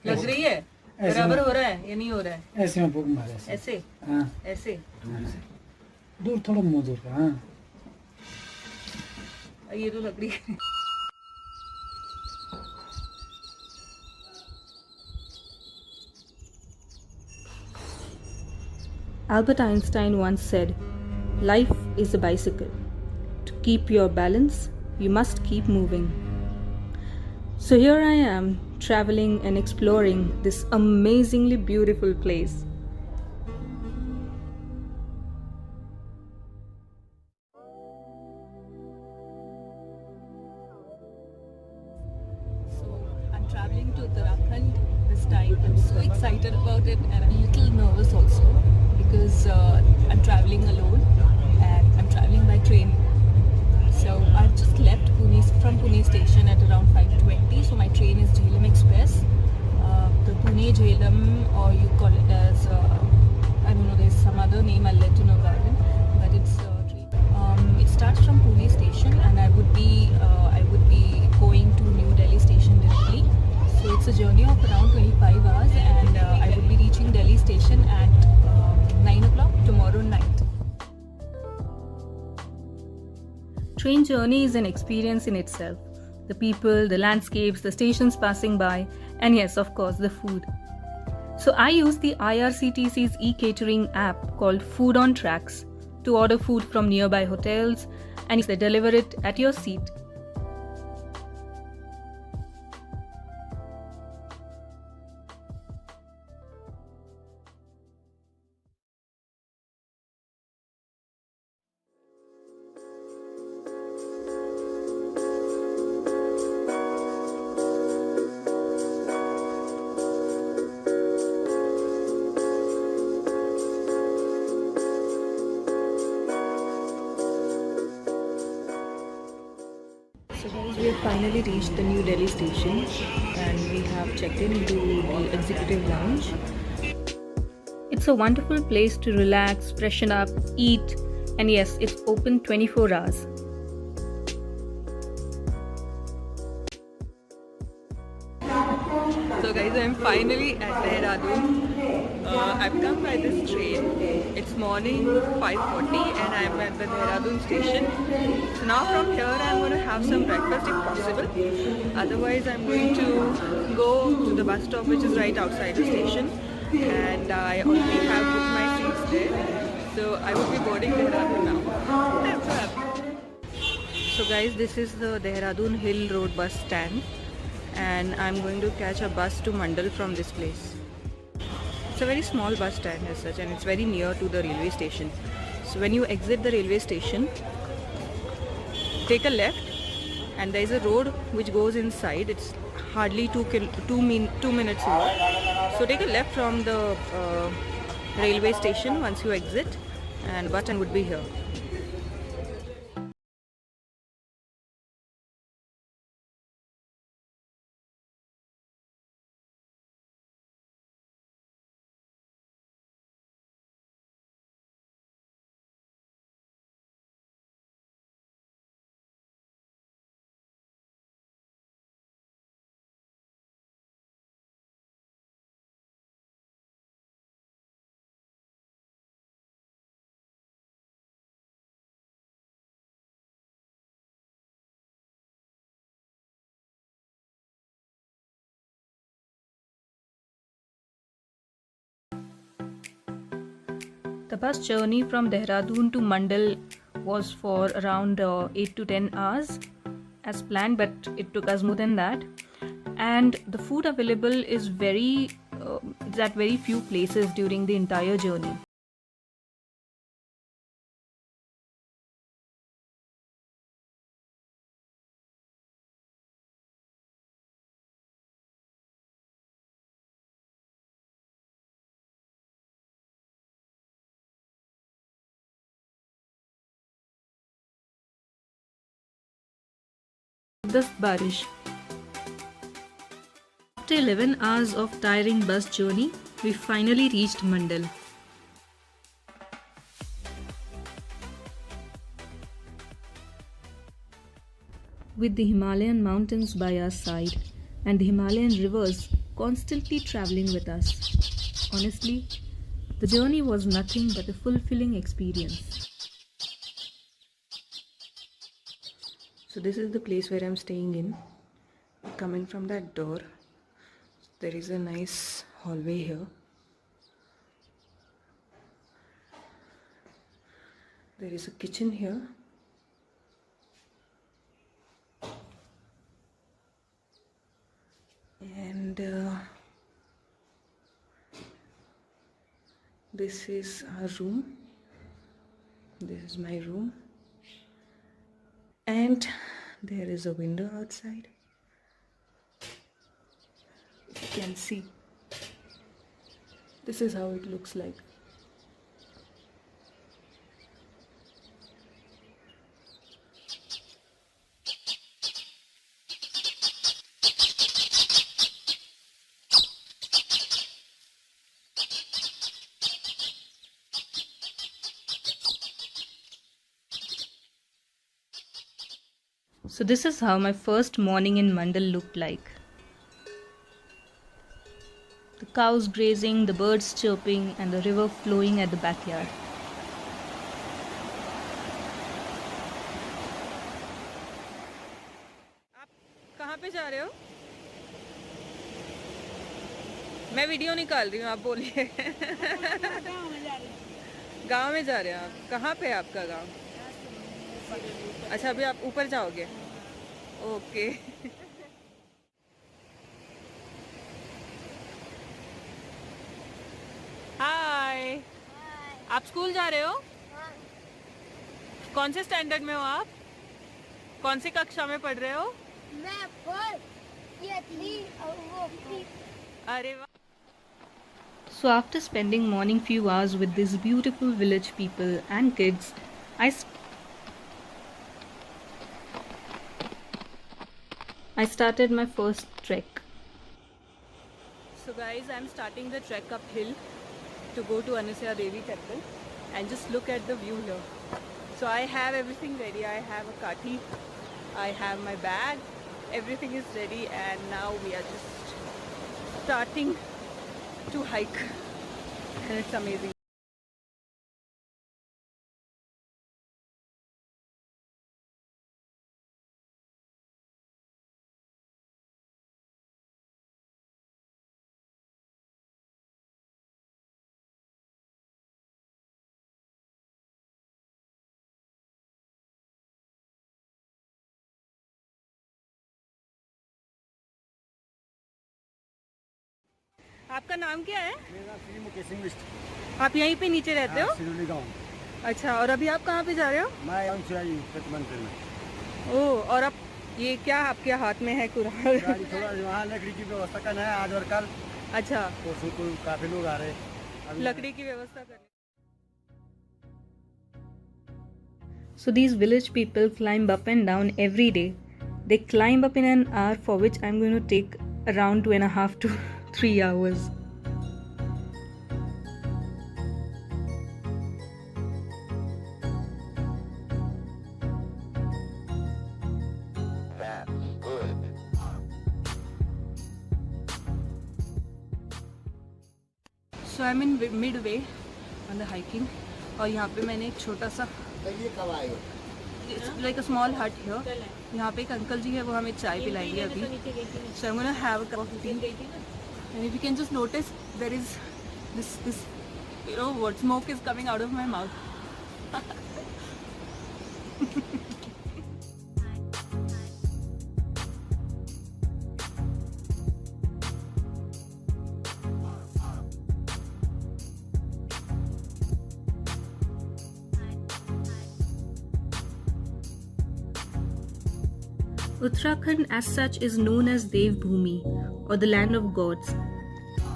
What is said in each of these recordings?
लग रही है बराबर हो रहा है या नहीं हो रहा है? ऐसे में फूक मारे ऐसे हाँ ऐसे दूर थोड़ा मुंह दूर का हाँ ये तो लग रही है। Albert Einstein once said, "Life is a bicycle. To keep your balance, you must keep moving." So here I am, traveling and exploring this amazingly beautiful place. So I'm traveling to Uttarakhand this time. I'm so excited about it and I'm a little nervous also because I'm traveling alone and I'm traveling by train. So I've just left from Pune station at around 5:20. So my train is Jhelum Express. The Pune Jhelum, or you call it as I don't know. There's some other name. I'll let you know about it. But it's train. It starts from Pune station, and I would be going to New Delhi station directly. So it's a journey of around 25 hours, and I would be reaching Delhi station at 9 o'clock tomorrow night. Train journey is an experience in itself. The people, the landscapes, the stations passing by, and yes, of course, the food. So I use the IRCTC's e-catering app called Food on Tracks to order food from nearby hotels, and they deliver it at your seat. So guys, we have finally reached the New Delhi station and we have checked into the executive lounge. It's a wonderful place to relax, freshen up, eat, and yes, it's open 24 hours. So guys, I'm finally at Dehradun. I've come by this train. It's morning 5:40 and I'm at the Dehradun station. So now from here I'm going to have some breakfast if possible. Otherwise I'm going to go to the bus stop which is right outside the station. And I already have booked my seats there. So I will be boarding Dehradun now. I'm so happy. So guys, this is the Dehradun Hill Road bus stand. And I'm going to catch a bus to Mandal from this place. It's a very small bus stand as such and it's very near to the railway station. So when you exit the railway station, take a left and there is a road which goes inside. It's hardly 2 minutes walk. So take a left from the railway station once you exit and bus stand would be here. The bus journey from Dehradun to Mandal was for around 8 to 10 hours as planned, but it took us more than that. And the food available is it's at very few places during the entire journey. This Barish. After 11 hours of tiring bus journey, we finally reached Mandal. With the Himalayan mountains by our side and the Himalayan rivers constantly traveling with us. Honestly, the journey was nothing but a fulfilling experience. So this is the place where I'm staying in. Coming from that door, there is a nice hallway here. There is a kitchen here. And this is our room. This is my room. And there is a window outside. If you can see, this is how it looks like. So this is how my first morning in Mandal looked like. The cows grazing, the birds chirping, and the river flowing at the backyard. आप कहाँ पे जा रहे हो? मैं video निकाल रही हूँ, आप बोलिए। गांव में जा रहे हो आप? कहाँ पे है आपका गांव? अच्छा, अभी आप ऊपर जाओगे? ओके। हाय, आप स्कूल जा रहे हो? कौन से स्टैंडर्ड में हो आप? कौन सी कक्षा में पढ़ रहे हो? मैं फोर्थ, ये 3 और वो 3। अरे वाह। So after spending morning few hours with these beautiful village people and kids, I started my first trek. So guys, I'm starting the trek uphill to go to Anusaya Devi temple, and just look at the view here. So I have everything ready. I have a kathi, I have my bag, everything is ready, and now we are just starting to hike, and it's amazing. आपका नाम क्या है? मेरा श्री मुकेश सिंह मिश्र। आप यहीं पे नीचे रहते हो? सिरोली गाँव। अच्छा, और अभी आप कहाँ पे जा रहे हो? मैं अंशुया जी मंदिर में। ओह, और अब ये क्या आपके हाथ में है? कुरान? गाड़ी थोड़ा वहाँ लकड़ी की व्यवस्था करना है आज और कल। अच्छा, तो काफी लोग आ रहे हैं। लकड़ी की व्यवस्था करनी। So these village people climb up and down every day. They climb up in an hour, for which I'm going to take around 2.5 to 3 hours. So I'm in midway on the hiking, और यहाँ पे मैंने एक छोटा सा like a small hut here. यहाँ पे एक अंकल जी है, वो हमें चाय पिलाएंगे अभी. So I'm gonna have a cup of tea. And if you can just notice, there is this what smoke is coming out of my mouth. Uttarakhand as such is known as Dev Bhumi, or the land of gods.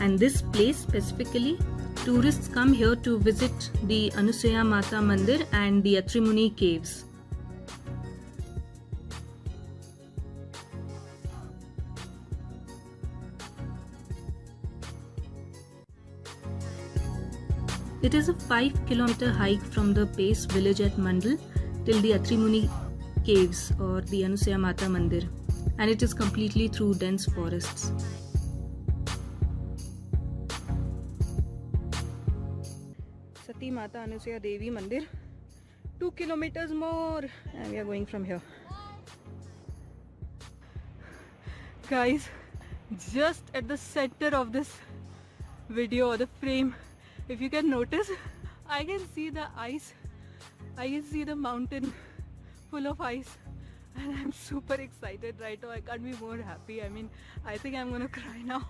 And this place specifically, tourists come here to visit the Anusaya Mata Mandir and the Atri Muni caves. It is a 5-kilometer hike from the base village at Mandal till the Atri Muni caves or the Anusaya Mata Mandir, and it is completely through dense forests. Choti Mata Anusuya Devi Mandir. 2 kilometers more and we are going from here. Guys, just at the center of this video or the frame, if you can notice, I can see the ice. I can see the mountain full of ice and I'm super excited right now. I can't be more happy. I mean, I think I'm gonna cry now.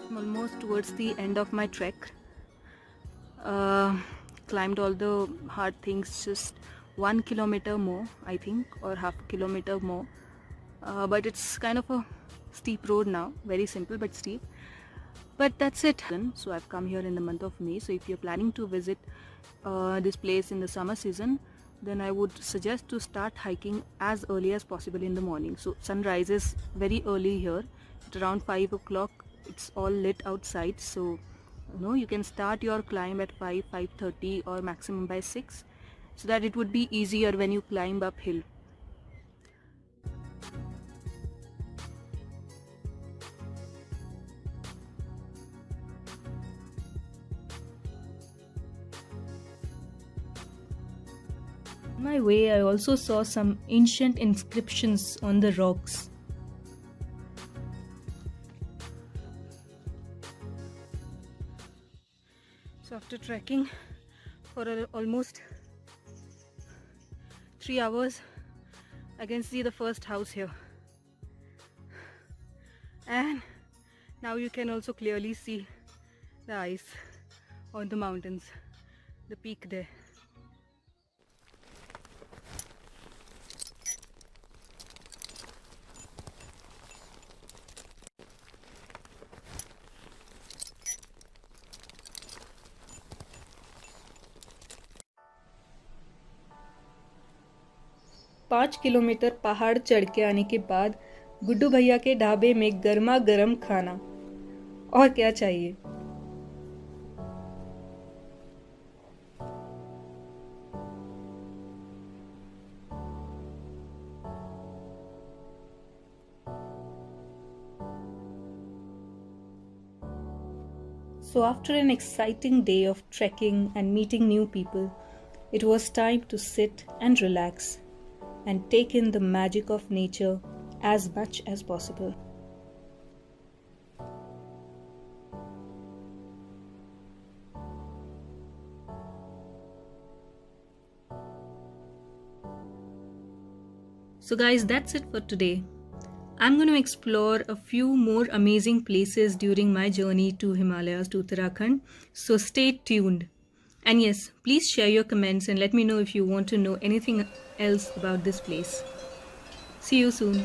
I'm almost towards the end of my trek. Climbed all the hard things, just 1 kilometer more I think, or half a kilometer more, but it's kind of a steep road now, very simple but steep, but that's it. So I've come here in the month of May, so if you're planning to visit this place in the summer season, then I would suggest to start hiking as early as possible in the morning. So sun rises very early here at around 5 o'clock. It's all lit outside, so you can start your climb at 5:30 or maximum by 6, so that it would be easier when you climb uphill. On my way, I also saw some ancient inscriptions on the rocks. So after trekking for almost 3 hours, I can see the first house here, and now you can also clearly see the ice on the mountains, the peak there. पाँच kilometre पहाड़ चढ़ के आने के बाद गुड्डू भैया के ढाबे में गर्मा गर्म खाना, और क्या चाहिए। So after an exciting day of trekking and meeting new people, it was time to sit and relax and take in the magic of nature as much as possible. So guys, that's it for today. I'm going to explore a few more amazing places during my journey to Himalayas, to Uttarakhand. So stay tuned. And yes, please share your comments and let me know if you want to know anything else about this place. See you soon.